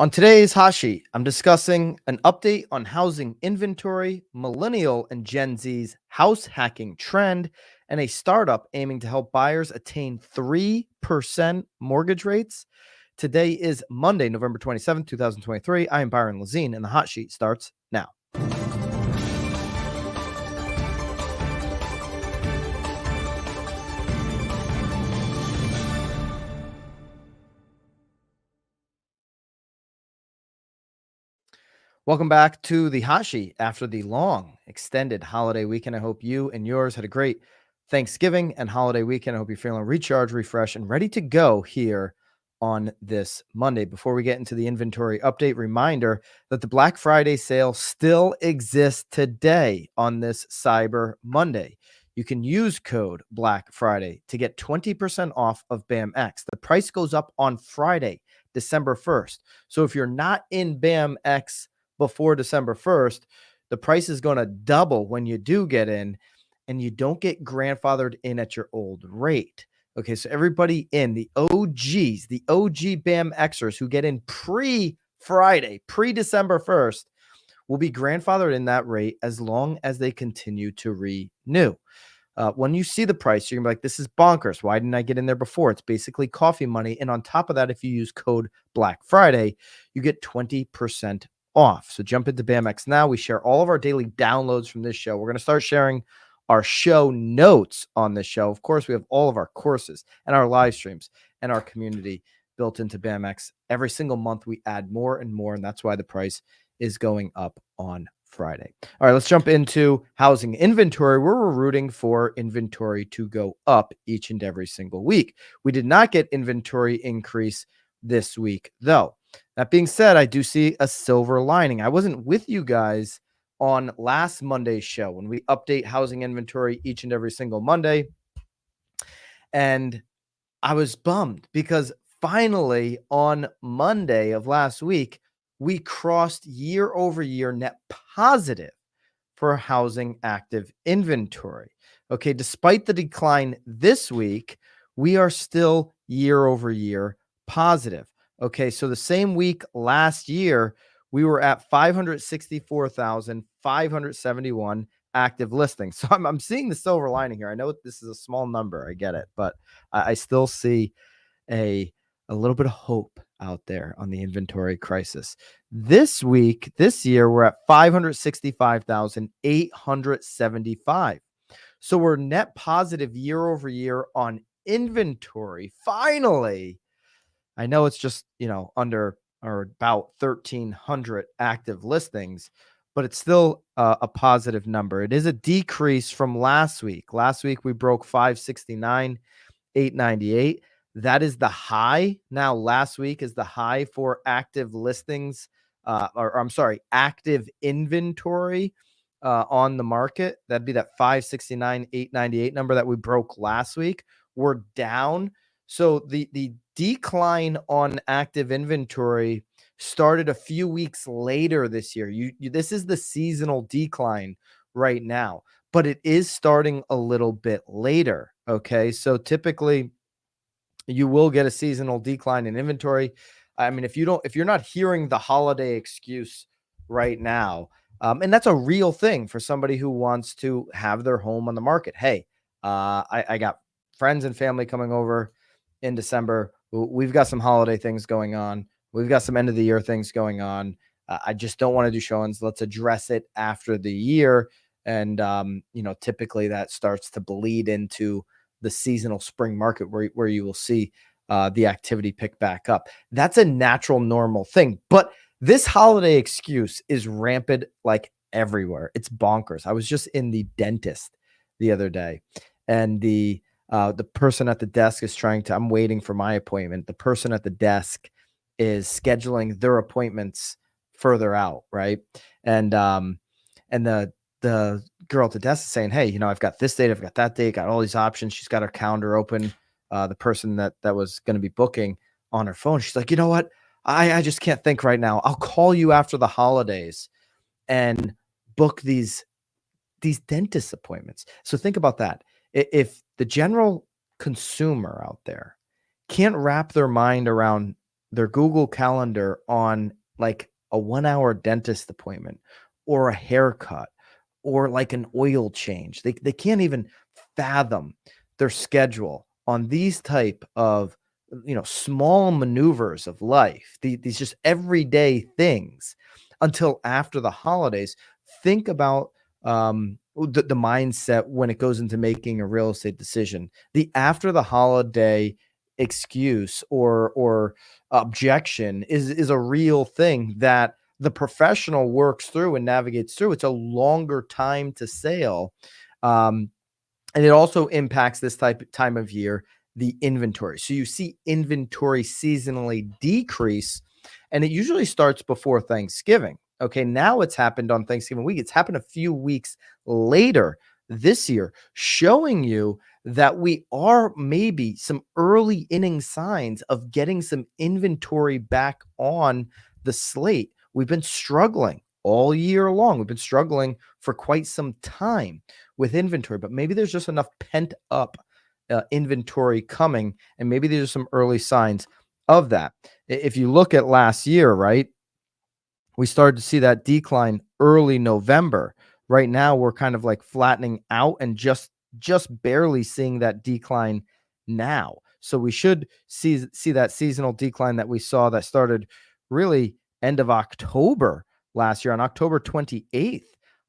On today's Hot Sheet, I'm discussing an update on housing inventory, Millennial and Gen Z's house hacking trend, and a startup aiming to help buyers attain 3% mortgage rates. Today is Monday, November 27th, 2023. I am Byron Lazine, and the Hot Sheet starts now. Welcome back to the Hot Sheet after the long extended holiday weekend. I hope you and yours had a great Thanksgiving and holiday weekend. I hope you're feeling recharged, refreshed, and ready to go here on this Monday. Before we get into the inventory update, reminder that the Black Friday sale still exists today on this Cyber Monday. You can use code Black Friday to get 20% off of BAMX. The price goes up on Friday, December 1st. So if you're not in BAMX before December 1st, the price is going to double when you do get in, and you don't get grandfathered in at your old rate. Okay, so everybody in, the OGs, the OG BAMXers who get in pre-Friday, pre-December 1st, will be grandfathered in that rate as long as they continue to renew. When you see the price, you're going to be like, this is bonkers. Why didn't I get in there before? It's basically coffee money. And on top of that, if you use code Black Friday, you get 20% off. So jump into BAMX now. We share all of our daily downloads from this show. We're going to start sharing our show notes on this show. Of course, we have all of our courses and our live streams and our community built into BAMX. Every single month, we add more and more, and that's why the price is going up on Friday. All right, let's jump into housing inventory. We're rooting for inventory to go up each and every single week. We did not get inventory increase this week, though. That being said, I do see a silver lining. I wasn't with you guys on last Monday's show when we update housing inventory each and every single Monday. And I was bummed because finally on Monday of last week, we crossed year over year net positive for housing active inventory. Okay, despite the decline this week, we are still year over year positive. Okay, so the same week last year, we were at 564,571 active listings. So I'm seeing the silver lining here. I know this is a small number. I get it, but I still see a little bit of hope out there on the inventory crisis. This week, this year, we're at 565,875. So we're net positive year over year on inventory. Finally, I know it's just, under or about 1,300 active listings, but it's still a positive number. It is a decrease from last week. Last week, we broke 569,898. That is the high. Now, last week is the high for active listings, active inventory on the market. That'd be that 569,898 number that we broke last week. We're down. So the decline on active inventory started a few weeks later this year. This is the seasonal decline right now, but it is starting a little bit later. Okay, so typically you will get a seasonal decline in inventory. I mean, if you're not hearing the holiday excuse right now, and that's a real thing for somebody who wants to have their home on the market. Hey, I got friends and family coming over in December. We've got some holiday things going on. We've got some end of the year things going on. I just don't want to do showings. Let's address it after the year. And, typically that starts to bleed into the seasonal spring market where you will see the activity pick back up. That's a natural, normal thing. But this holiday excuse is rampant like everywhere. It's bonkers. I was just in the dentist the other day, and the person at the desk is I'm waiting for my appointment. The person at the desk is scheduling their appointments further out, right? And the girl at the desk is saying, hey, I've got this date, I've got that date, got all these options. She's got her calendar open. The person that was going to be booking on her phone, she's like, you know what? I just can't think right now. I'll call you after the holidays and book these dentist appointments. So think about that. If the general consumer out there can't wrap their mind around their Google Calendar on like a 1 hour dentist appointment or a haircut or like an oil change. They can't even fathom their schedule on these type of small maneuvers of life, these just everyday things until after the holidays. Think about the mindset when it goes into making a real estate decision. The after the holiday excuse or objection is a real thing that the professional works through and navigates through. It's a longer time to sale. Um, and it also impacts this time of year, the inventory. So you see inventory seasonally decrease, and it usually starts before Thanksgiving. Okay, now it's happened on Thanksgiving week. It's happened a few weeks later this year, showing you that we are maybe some early inning signs of getting some inventory back on the slate. We've been struggling all year long. We've been struggling for quite some time with inventory, but maybe there's just enough pent up inventory coming, and maybe there's some early signs of that. If you look at last year, right, we started to see that decline early November. Right now, we're kind of like flattening out and just barely seeing that decline now. So we should see that seasonal decline that we saw that started really end of October last year. On October 28th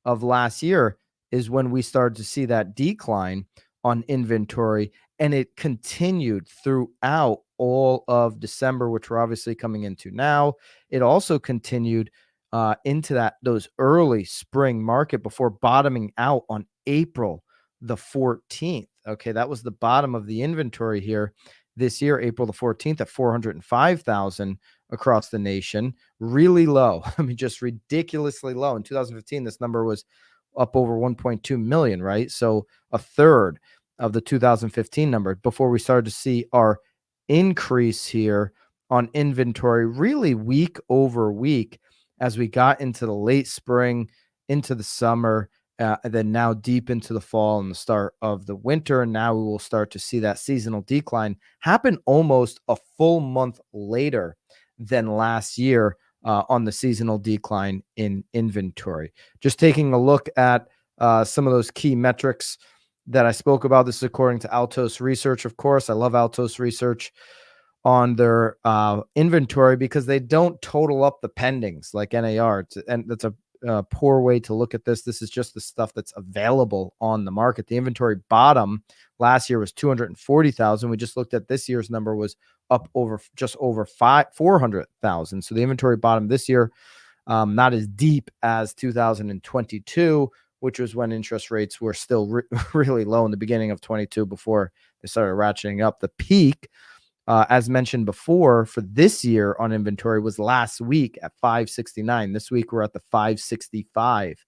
of last year is when we started to see that decline on inventory, and it continued throughout all of December, which we're obviously coming into now. It also continued into those early spring market before bottoming out on April the 14th. Okay, that was the bottom of the inventory here this year, April the 14th at 405,000 across the nation. Really low. I mean, just ridiculously low. In 2015, this number was up over 1.2 million, right? So a third of the 2015 number before we started to see our increase here on inventory really week over week as we got into the late spring, into the summer, and then now deep into the fall and the start of the winter. And now we will start to see that seasonal decline happen almost a full month later than last year on the seasonal decline in inventory. Just taking a look at some of those key metrics that I spoke about. This is according to Altos Research, of course. I love Altos Research on their inventory because they don't total up the pendings like NAR. And that's a poor way to look at this. This is just the stuff that's available on the market. The inventory bottom last year was 240,000. We just looked at this year's number was up over just over 400,000. So the inventory bottom this year, not as deep as 2022, which was when interest rates were still really low in the beginning of 22 before they started ratcheting up. The peak, as mentioned before, for this year on inventory was last week at 569. This week we're at the 565.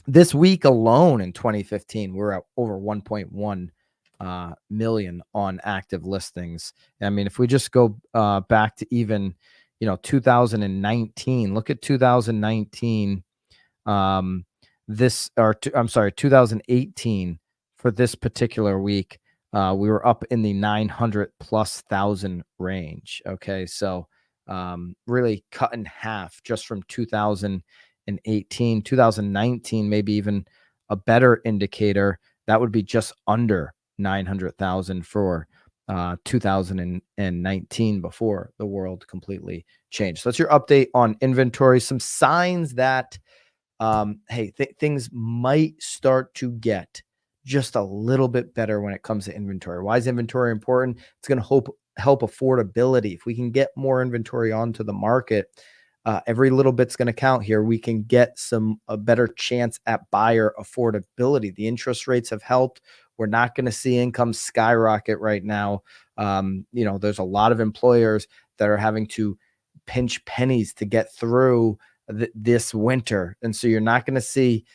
This week alone in 2015, we're at over 1.1 million on active listings. I mean, if we just go back to even 2019, look at 2019. I'm sorry, 2018 for this particular week. We were up in the 900 plus thousand range. Okay. So really cut in half just from 2018, 2019, maybe even a better indicator. That would be just under 900,000 for 2019 before the world completely changed. So that's your update on inventory. Some signs that hey, things might start to get just a little bit better when it comes to inventory. Why is inventory important? It's going to help affordability. If we can get more inventory onto the market, every little bit's going to count here. We can get a better chance at buyer affordability. The interest rates have helped. We're not going to see income skyrocket right now. There's a lot of employers that are having to pinch pennies to get through this winter. And so you're not going to see,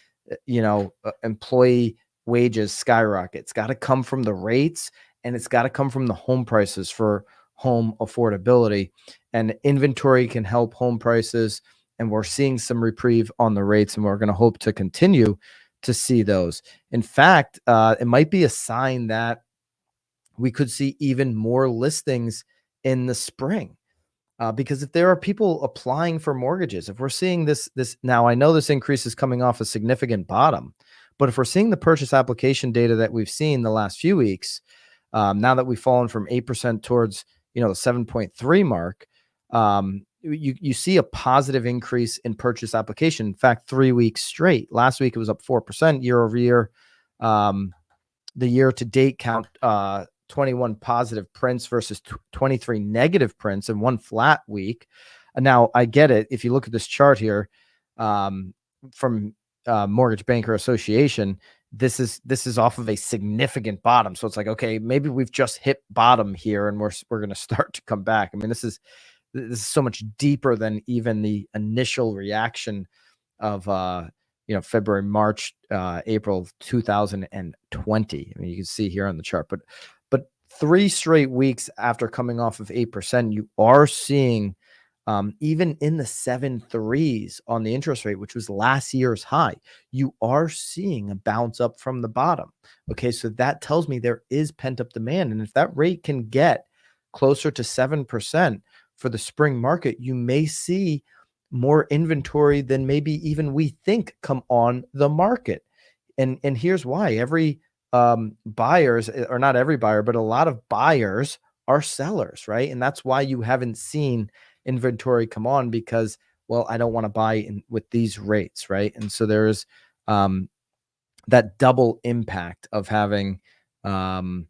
employee wages skyrocket. It's got to come from the rates, and it's got to come from the home prices for home affordability. And inventory can help home prices. And we're seeing some reprieve on the rates, and we're going to hope to continue to see those. In fact, it might be a sign that we could see even more listings in the spring. Because if there are people applying for mortgages, if we're seeing this now, I know this increase is coming off a significant bottom, but if we're seeing the purchase application data that we've seen the last few weeks, now that we've fallen from 8% towards the 7.3 mark, you see a positive increase in purchase application. In fact, 3 weeks straight. Last week it was up 4% year over year. The year to date count, 21 positive prints versus 23 negative prints in one flat week. Now I get it. If you look at this chart here, from Mortgage Banker Association, this is off of a significant bottom. So it's like, okay, maybe we've just hit bottom here and we're going to start to come back. I mean, this is so much deeper than even the initial reaction of February, March, April 2020. I mean, you can see here on the chart, but 3 straight weeks after coming off of 8%, you are seeing, even in the 7.3s on the interest rate, which was last year's high, you are seeing a bounce up from the bottom. Okay, so that tells me there is pent up demand. And if that rate can get closer to 7% for the spring market, you may see more inventory than maybe even we think come on the market. And here's why. Every buyers, or not every buyer, but a lot of buyers are sellers, right? And that's why you haven't seen inventory come on, because, well, I don't want to buy in with these rates, right? And so there's that double impact of having the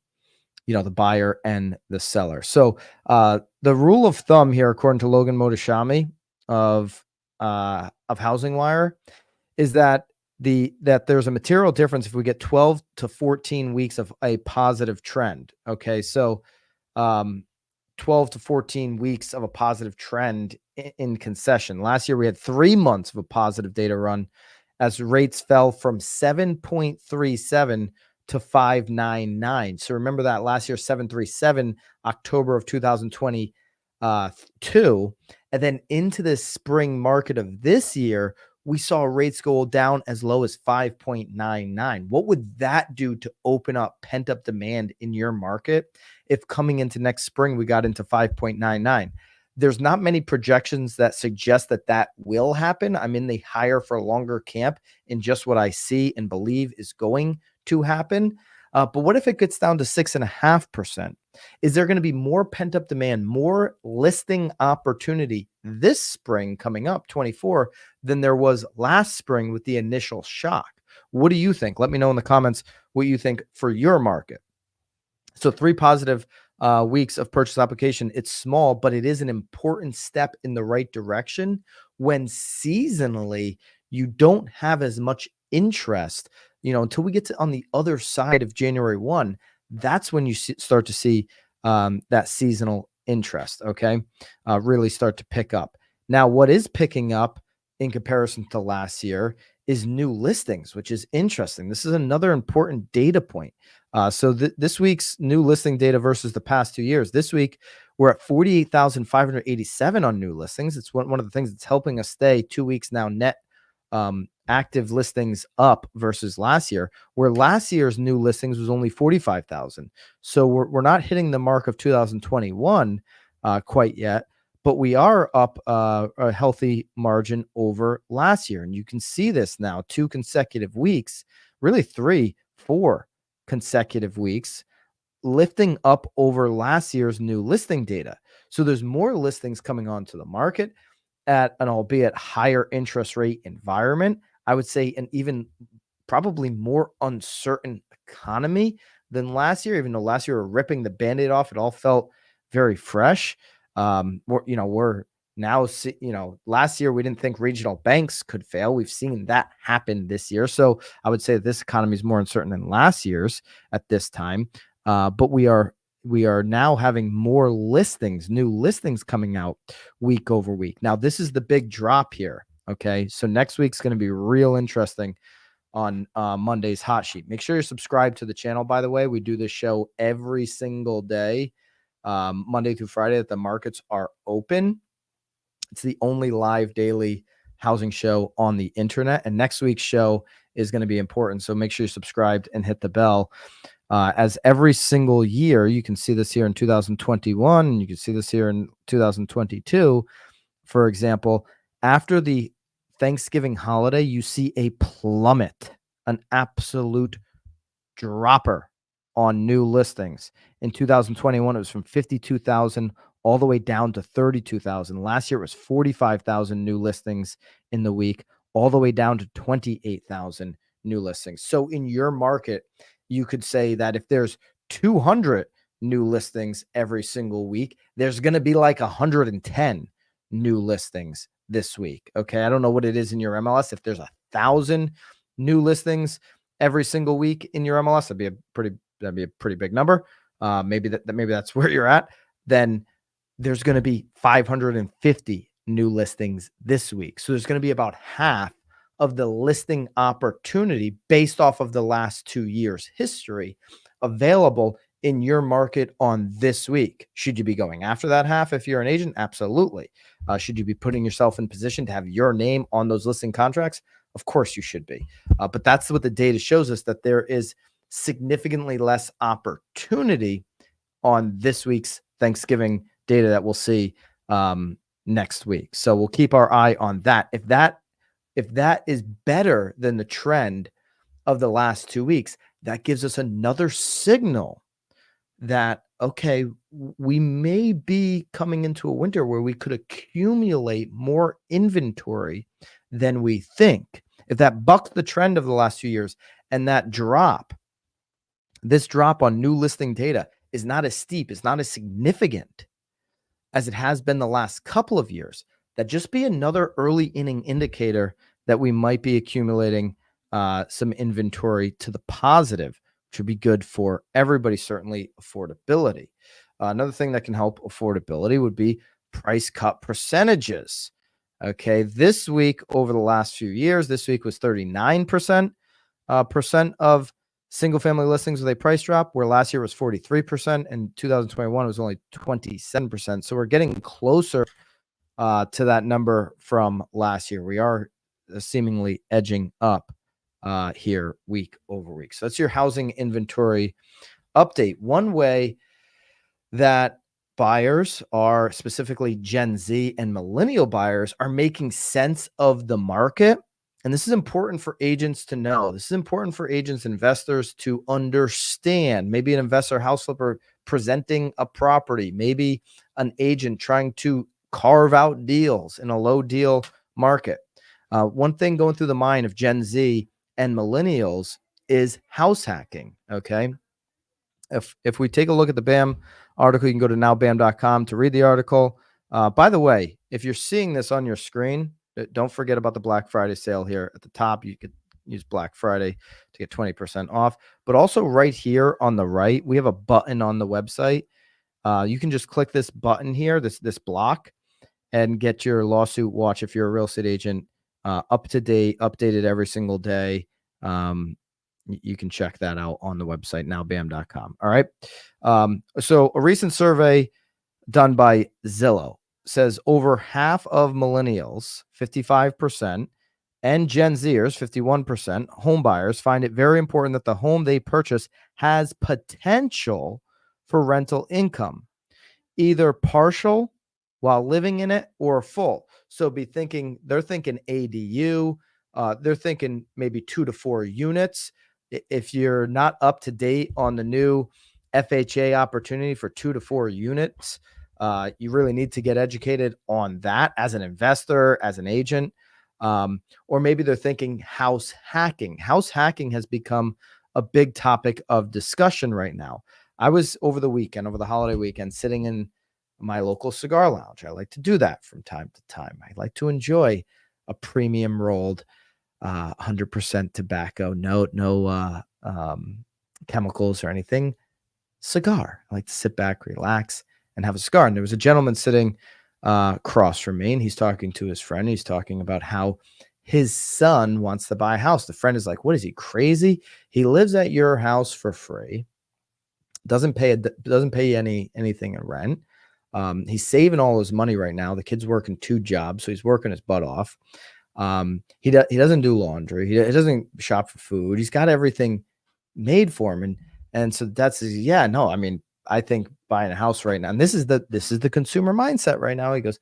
buyer and the seller. So the rule of thumb here, according to Logan Mohtashami of Housing Wire, is that there's a material difference if we get 12 to 14 weeks of a positive trend. Okay, so 12 to 14 weeks of a positive trend in concession. Last year we had 3 months of a positive data run as rates fell from 7.37 to 5.99. So remember that last year, 7.37, October of 2022, and then into the spring market of this year, we saw rates go down as low as 5.99. What would that do to open up pent-up demand in your market if coming into next spring we got into 5.99? There's not many projections that suggest that will happen. I'm in the higher for longer camp in just what I see and believe is going to happen. But what if it gets down to 6.5%? Is there going to be more pent-up demand, more listing opportunity this spring coming up, 24, than there was last spring with the initial shock? What do you think? Let me know in the comments what you think for your market. So 3 positive weeks of purchase application. It's small, but it is an important step in the right direction when seasonally you don't have as much interest, until we get to on the other side of January 1. That's when you start to see that seasonal interest, okay, really start to pick up. Now, what is picking up in comparison to last year is new listings, which is interesting. This is another important data point. So this week's new listing data versus the past 2 years. This week, we're at 48,587 on new listings. It's one of the things that's helping us stay 2 weeks now net active listings up versus last year, where last year's new listings was only 45,000. So we're not hitting the mark of 2021 quite yet, but we are up a healthy margin over last year. And you can see this now 2 consecutive weeks, really 3, 4 consecutive weeks, lifting up over last year's new listing data. So there's more listings coming onto the market at an albeit higher interest rate environment. I would say an even probably more uncertain economy than last year, even though last year we were ripping the Band-Aid off. It all felt very fresh. We're now, last year we didn't think regional banks could fail. We've seen that happen this year. So I would say this economy is more uncertain than last year's at this time. But we are now having more listings, new listings coming out week over week. Now, this is the big drop here. Okay. So next week's going to be real interesting on Monday's hot sheet. Make sure you're subscribed to the channel, by the way. We do this show every single day, Monday through Friday, that the markets are open. It's the only live daily housing show on the internet. And next week's show is going to be important. So make sure you're subscribed and hit the bell. As every single year, you can see this here in 2021, and you can see this here in 2022, for example, after the Thanksgiving holiday, you see a plummet, an absolute dropper on new listings. In 2021, it was from 52,000 all the way down to 32,000. Last year, it was 45,000 new listings in the week, all the way down to 28,000 new listings. So in your market, you could say that if there's 200 new listings every single week, there's going to be like 110 new listings this week. Okay. I don't know what it is in your MLS. If there's 1,000 new listings every single week in your MLS, that'd be a pretty big number. Maybe that's where you're at. Then there's going to be 550 new listings this week. So there's going to be about half of the listing opportunity based off of the last 2 years history available in your market on this week. Should you be going after that half if you're an agent? Absolutely. Should you be putting yourself in position to have your name on those listing contracts? Of course you should be. But that's what the data shows us, that there is significantly less opportunity on this week's Thanksgiving data that we'll see next week. So we'll keep our eye on that. If that is better than the trend of the last 2 weeks, that gives us another signal that, okay, we may be coming into a winter where we could accumulate more inventory than we think. If that bucks the trend of the last 2 years, and this drop on new listing data is not as steep, it's not as significant as it has been the last couple of years, that just be another early inning indicator that we might be accumulating some inventory to the positive, which would be good for everybody, certainly affordability. Another thing that can help affordability would be price cut percentages. Okay, this week over the last few years, this week was 39% of single family listings with a price drop, where last year was 43%, and 2021 was only 27%. So we're getting closer to that number from last year. We are seemingly edging up here week over week. So that's your housing inventory update. One way that buyers are, specifically Gen Z and millennial buyers, are making sense of the market. And this is important for agents to know. This is important for agents, investors to understand. Maybe an investor, house flipper presenting a property, maybe an agent trying to carve out deals in a low deal market. One thing going through the mind of Gen Z and millennials is house hacking. Okay. If we take a look at the BAM article, you can go to nowbam.com to read the article. By the way, if you're seeing this on your screen, don't forget about the Black Friday sale here at the top. You could use Black Friday to get 20% off. But also right here on the right, we have a button on the website. You can just click this button here, this block, and get your lawsuit watch if you're a real estate agent up to date, updated every single day. You can check that out on the website, nowbam.com. All right. So a recent survey done by Zillow says over half of millennials, 55%, and Gen Zers, 51%, home buyers find it very important that the home they purchase has potential for rental income, either partial while living in it or full. So they're thinking ADU, they're thinking maybe 2 to 4 units. If you're not up to date on the new FHA opportunity for 2 to 4 units, you really need to get educated on that as an investor, as an agent. Or maybe they're thinking house hacking. House hacking has become a big topic of discussion right now. I was over the holiday weekend, sitting in my local cigar lounge. I like to do that from time to time. I like to enjoy a premium rolled 100% tobacco, no chemicals or anything cigar. I like to sit back, relax, and have a cigar. And there was a gentleman sitting across from me, and he's talking to his friend. He's talking about how his son wants to buy a house. The friend is like, "What is he, crazy? He lives at your house for free. Doesn't pay you anything in rent. He's saving all his money right now. The kid's working 2 jobs, so he's working his butt off. He doesn't do laundry. He doesn't shop for food. He's got everything made for him, And so that's, yeah, no, I mean, I think buying a house right now, and this is the consumer mindset right now. He goes,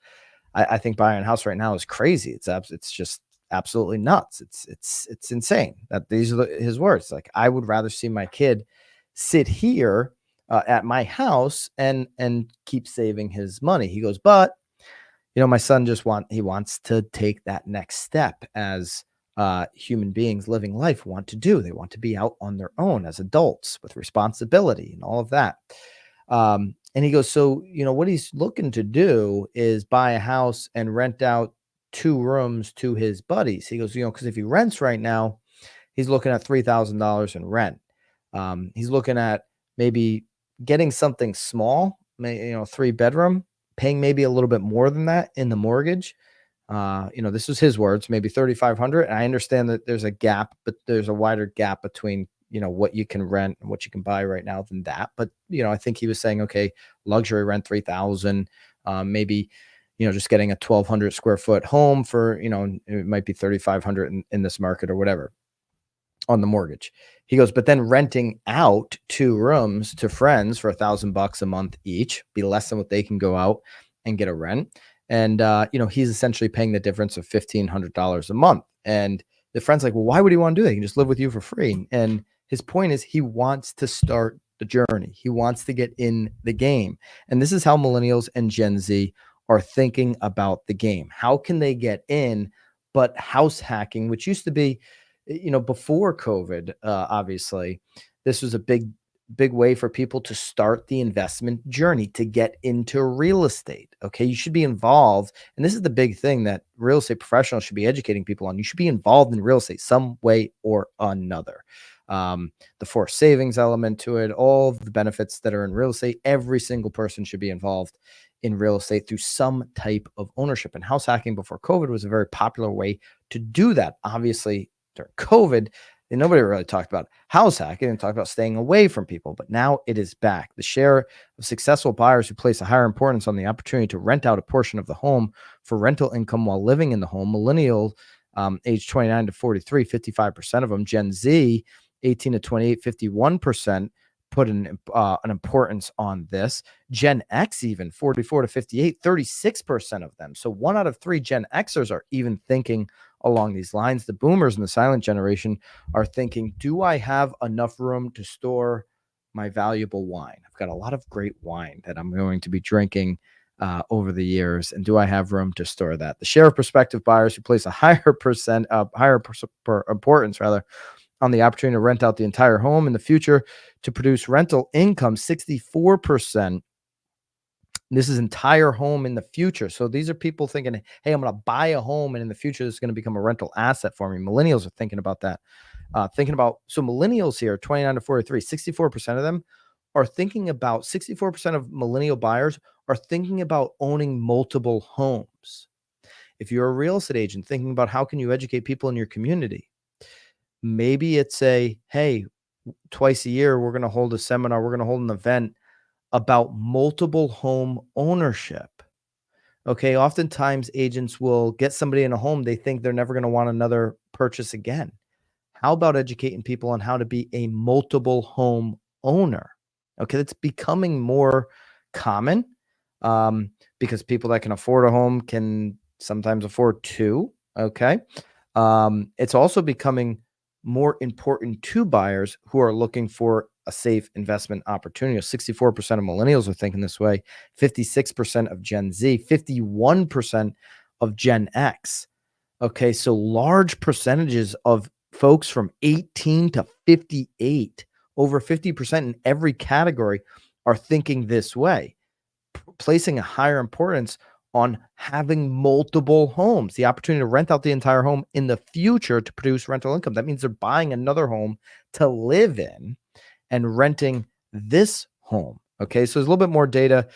I think buying a house right now is crazy. It's just absolutely nuts. It's insane. That these are his words. Like, I would rather see my kid sit here at my house and keep saving his money. He goes, but my son he wants to take that next step, as human beings living life want to do. They want to be out on their own as adults with responsibility and all of that. And he goes, so, what he's looking to do is buy a house and rent out 2 rooms to his buddies. He goes, because if he rents right now, he's looking at $3,000 in rent. He's looking at maybe getting something small, 3-bedroom, paying maybe a little bit more than that in the mortgage. This was his words, maybe 3,500. And I understand that there's a gap, but there's a wider gap between, what you can rent and what you can buy right now than that. But, I think he was saying, okay, luxury rent 3,000, maybe, just getting a 1,200 square foot home for, it might be 3,500 in this market or whatever on the mortgage. He goes, but then renting out 2 rooms to friends for $1,000 a month each, be less than what they can go out and get a rent. And, he's essentially paying the difference of $1,500 a month. And the friend's like, well, why would he want to do that? He can just live with you for free. And his point is, he wants to start the journey. He wants to get in the game. And this is how millennials and Gen Z are thinking about the game. How can they get in? But house hacking, which used to be, before COVID, obviously, this was a big way for people to start the investment journey, to get into real estate. Okay. You should be involved. And this is the big thing that real estate professionals should be educating people on. You should be involved in real estate some way or another. The forced savings element to it, all of the benefits that are in real estate, every single person should be involved in real estate through some type of ownership. And house hacking before COVID was a very popular way to do that. Obviously, during COVID, and nobody really talked about house hacking and talked about staying away from people, but now it is back. The share of successful buyers who place a higher importance on the opportunity to rent out a portion of the home for rental income while living in the home. Millennial, age 29 to 43, 55% of them. Gen Z, 18 to 28, 51% put an importance on this. Gen X, even 44 to 58, 36% of them. So 1 out of 3 Gen Xers are even thinking along these lines. The boomers and the silent generation are thinking, do I have enough room to store my valuable wine? I've got a lot of great wine that I'm going to be drinking over the years. And do I have room to store that? The share of prospective buyers who place a higher importance on the opportunity to rent out the entire home in the future to produce rental income, 64%. This is entire home in the future. So these are people thinking, hey, I'm going to buy a home and in the future, this is going to become a rental asset for me. Millennials are thinking about that. So millennials here, 29 to 43, 64% of them are thinking about, 64% of millennial buyers are thinking about owning multiple homes. If you're a real estate agent thinking about how can you educate people in your community, maybe it's hey, twice a year, we're going to hold a seminar, we're going to hold an event about multiple home ownership. Okay. Oftentimes agents will get somebody in a home. They think they're never going to want another purchase again. How about educating people on how to be a multiple home owner? Okay. That's becoming more common because people that can afford a home can sometimes afford 2. Okay. It's also becoming more important to buyers who are looking for a safe investment opportunity. 64% of millennials are thinking this way, 56% of Gen Z, 51% of Gen X. Okay, so large percentages of folks from 18 to 58, over 50% in every category, are thinking this way, placing a higher importance on having multiple homes, the opportunity to rent out the entire home in the future to produce rental income. That means they're buying another home to live in and renting this home. Okay, so there's a little bit more data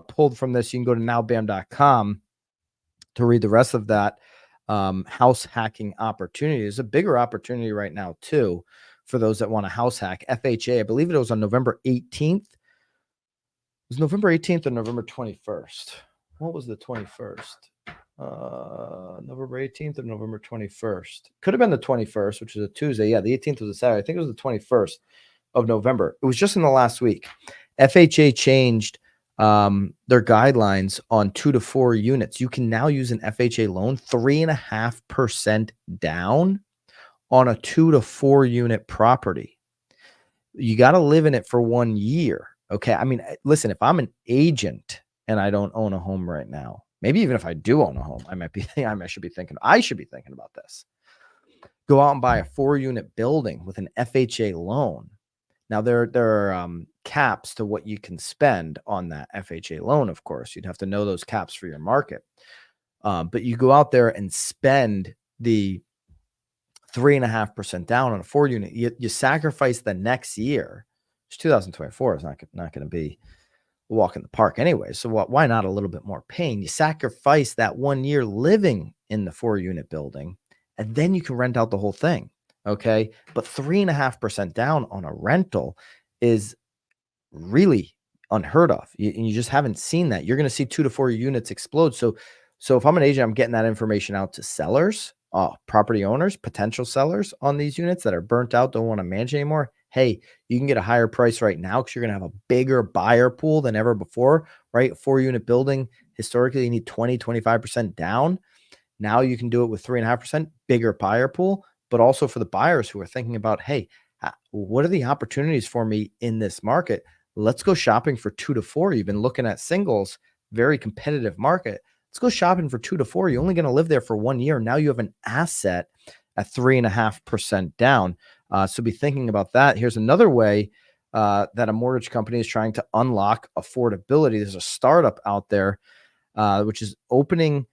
pulled from this. You can go to nowbam.com to read the rest of that house hacking opportunity. There's a bigger opportunity right now, too, for those that want a house hack. FHA, I believe it was on November 18th. It was November 18th or November 21st. What was the 21st? November 18th or November 21st? Could have been the 21st, which is a Tuesday. Yeah, the 18th was a Saturday. I think it was the 21st. of November. It was just in the last week. FHA changed their guidelines on 2 to 4 units. You can now use an FHA loan 3.5% down on a 2 to 4 unit property. You got to live in it for 1 year. Okay. I mean, listen, if I'm an agent and I don't own a home right now, maybe even if I do own a home, I should be thinking about this. Go out and buy a 4-unit building with an FHA loan. Now there are caps to what you can spend on that FHA loan. Of course, you'd have to know those caps for your market. But you go out there and spend the 3.5% down on a 4-unit. You sacrifice the next year. 2024 is not going to be a walk in the park anyway. So why not a little bit more pain? You sacrifice that 1 year living in the 4-unit building, and then you can rent out the whole thing. Okay. But 3.5% down on a rental is really unheard of. You just haven't seen that. You're going to see 2 to 4 units explode. So if I'm an agent, I'm getting that information out to sellers, property owners, potential sellers on these units that are burnt out, don't want to manage anymore. Hey, you can get a higher price right now because you're going to have a bigger buyer pool than ever before, right? A 4-unit building, historically, you need 20, 25% down. Now you can do it with 3.5%, bigger buyer pool, but also for the buyers who are thinking about, hey, what are the opportunities for me in this market? Let's go shopping for 2 to 4. You've been looking at singles, very competitive market. Let's go shopping for 2 to 4. You're only going to live there for 1 year. Now you have an asset at 3.5% down. So be thinking about that. Here's another way that a mortgage company is trying to unlock affordability. There's a startup out there which is opening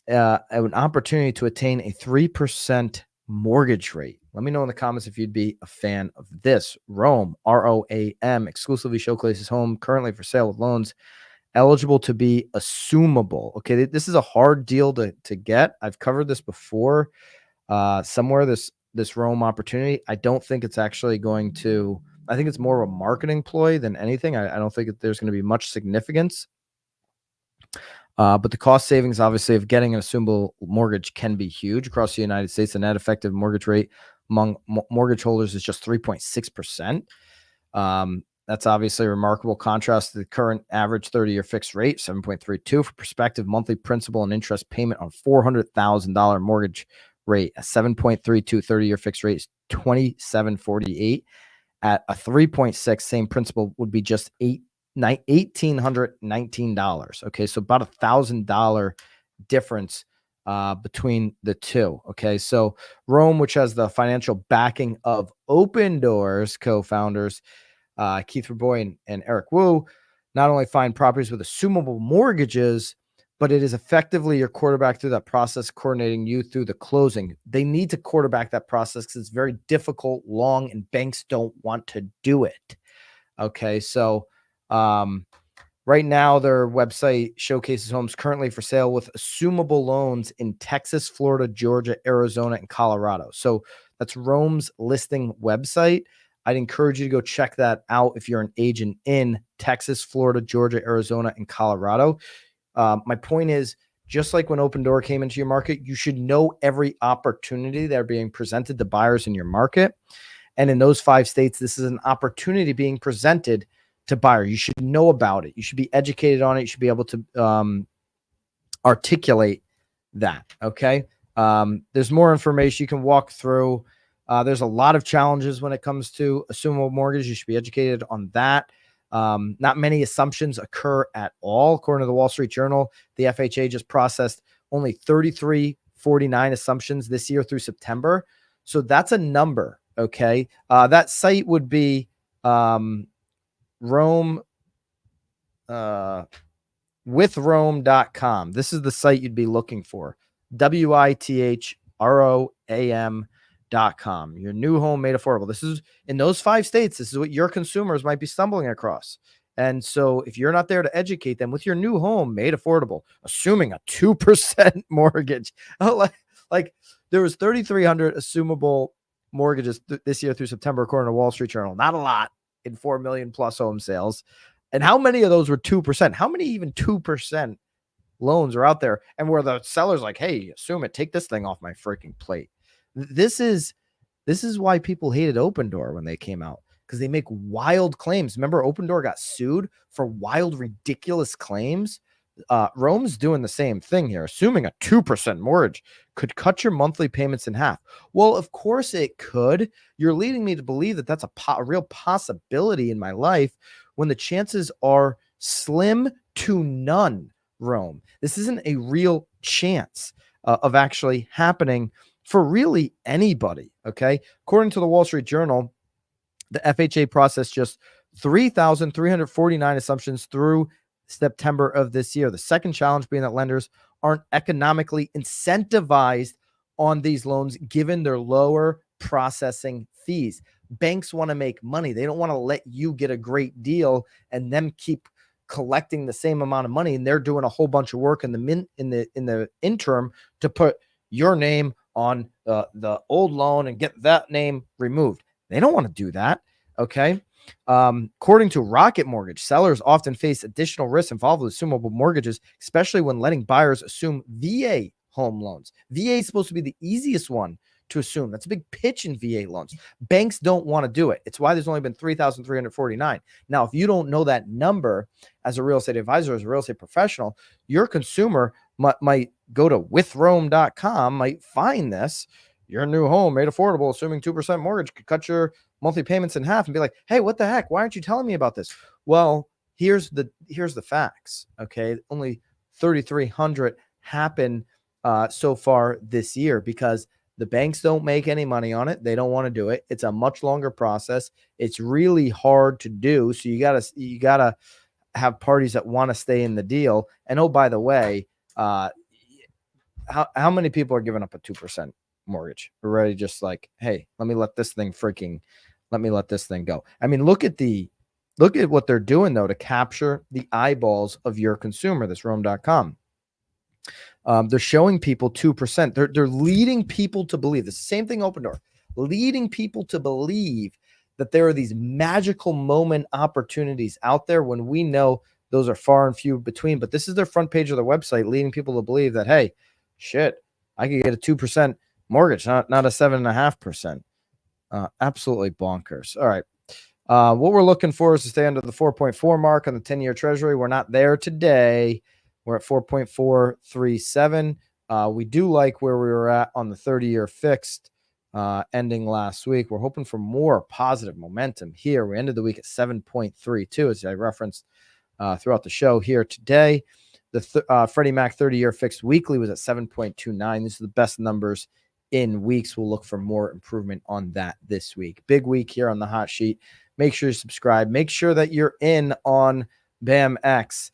an opportunity to attain a 3% mortgage rate. Let me know in the comments if you'd be a fan of this. Roam, ROAM, exclusively showcases home currently for sale with loans eligible to be assumable. Okay, this is a hard deal to get. I've covered this before. Somewhere this Roam opportunity, I don't think it's actually going to. I think it's more of a marketing ploy than anything. I don't think there's going to be much significance. But the cost savings, obviously, of getting an assumable mortgage can be huge across the United States. The net effective mortgage rate among mortgage holders is just 3.6%. That's obviously a remarkable contrast to the current average 30-year fixed rate, 7.32. For perspective, monthly principal and interest payment on $400,000 mortgage rate, a 7.32 30-year fixed rate is $2,748. At a 3.6, same principal would be just $1,819. Okay, so about $1,000 difference between the two. Okay, so Roam, which has the financial backing of Open Doors co-founders Keith Raboy and Eric Wu, not only find properties with assumable mortgages, but it is effectively your quarterback through that process, coordinating you through the closing. They need to quarterback that process because it's very difficult, long, and banks don't want to do it. Okay, so right now their website showcases homes currently for sale with assumable loans in Texas, Florida, Georgia, Arizona, and Colorado. So that's Roam's listing website. I'd encourage you to go check that out if you're an agent in Texas, Florida, Georgia, Arizona, and Colorado. My point is, just like when Open Door came into your market, you should know every opportunity that are being presented to buyers in your market. And in those 5 states, this is an opportunity being presented to buyers. You should know about it. You should be educated on it. You should be able to articulate that. Okay. There's more information you can walk through. There's a lot of challenges when it comes to assumable mortgage. You should be educated on that. Not many assumptions occur at all. According to the Wall Street Journal, the FHA just processed only 3,349 assumptions this year through September. So that's a number. Okay. That site would be Roam, withroam.com. This is the site you'd be looking for. WITHROAM.com. Your new home made affordable. This is in those 5 states. This is what your consumers might be stumbling across. And so if you're not there to educate them with your new home made affordable, assuming a 2% mortgage, like there was 3,300 assumable mortgages this year through September, according to Wall Street Journal. Not a lot in 4 million plus home sales. And how many of those were 2%? How many even 2% loans are out there? And where the seller's like, hey, assume it, take this thing off my freaking plate. This is why people hated Open Door when they came out. because they make wild claims. Remember, Open Door got sued for wild, ridiculous claims. Rome's doing the same thing here. Assuming a 2% mortgage could cut your monthly payments in half. Well, of course it could. You're leading me to believe that that's a real possibility in my life when the chances are slim to none, Rome. This isn't a real chance of actually happening for really anybody, okay? According to the Wall Street Journal, the FHA processed just 3,349 assumptions through September of this year. The second challenge being that lenders aren't economically incentivized on these loans given their lower processing fees. Banks want to make money. They don't want to let you get a great deal and them keep collecting the same amount of money, and they're doing a whole bunch of work in the interim to put your name on the old loan and get that name removed. They don't want to do that. Okay. According to Rocket Mortgage, sellers often face additional risks involved with assumable mortgages, especially when letting buyers assume VA home loans. VA is supposed to be the easiest one to assume. That's a big pitch in VA loans. Banks don't want to do it. It's why there's only been 3,349. Now, if you don't know that number as a real estate advisor, as a real estate professional, your consumer might go to withrome.com, might find this. Your new home made affordable, assuming 2% mortgage could cut your monthly payments in half, and be like, hey, what the heck? Why aren't you telling me about this? Well, here's the facts. Okay. Only 3,300 happen so far this year because the banks don't make any money on it. They don't want to do it. It's a much longer process. It's really hard to do. So you gotta have parties that want to stay in the deal. And oh, by the way, how many people are giving up a 2% mortgage? We're ready, just like, hey, let me let this thing go. I mean, look at what they're doing though to capture the eyeballs of your consumer. This Rome.com. They're showing people 2%. They're leading people to believe the same thing. Open Door, leading people to believe that there are these magical moment opportunities out there when we know those are far and few between. But this is their front page of their website, leading people to believe that, hey, shit, I could get a 2% mortgage, not a 7.5%. Absolutely bonkers. All right. What we're looking for is to stay under the 4.4 mark on the 10-year treasury. We're not there today. We're at 4.437. We do like where we were at on the 30-year fixed ending last week. We're hoping for more positive momentum here. We ended the week at 7.32, as I referenced throughout the show here today. The Freddie Mac 30-year fixed weekly was at 7.29. These are the best numbers in weeks. We'll look for more improvement on that this week. Big week here on the hot sheet. Make sure you subscribe. Make sure that you're in on BAMX.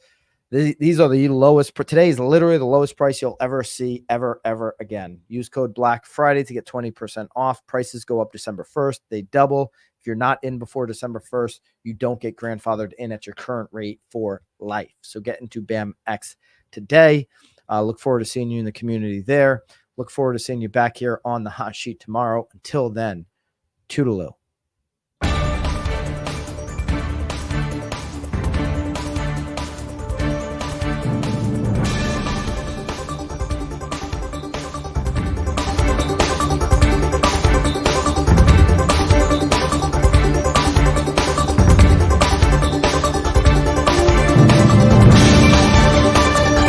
These are the lowest. Today is literally the lowest price you'll ever see, ever again. Use code Black Friday to get 20% off. Prices go up December 1st. They double. If you're not in before December 1st, you don't get grandfathered in at your current rate for life. So get into BAMX today. Look forward to seeing you in the community there. Look forward to seeing you back here on the hot sheet tomorrow. Until then, toodaloo.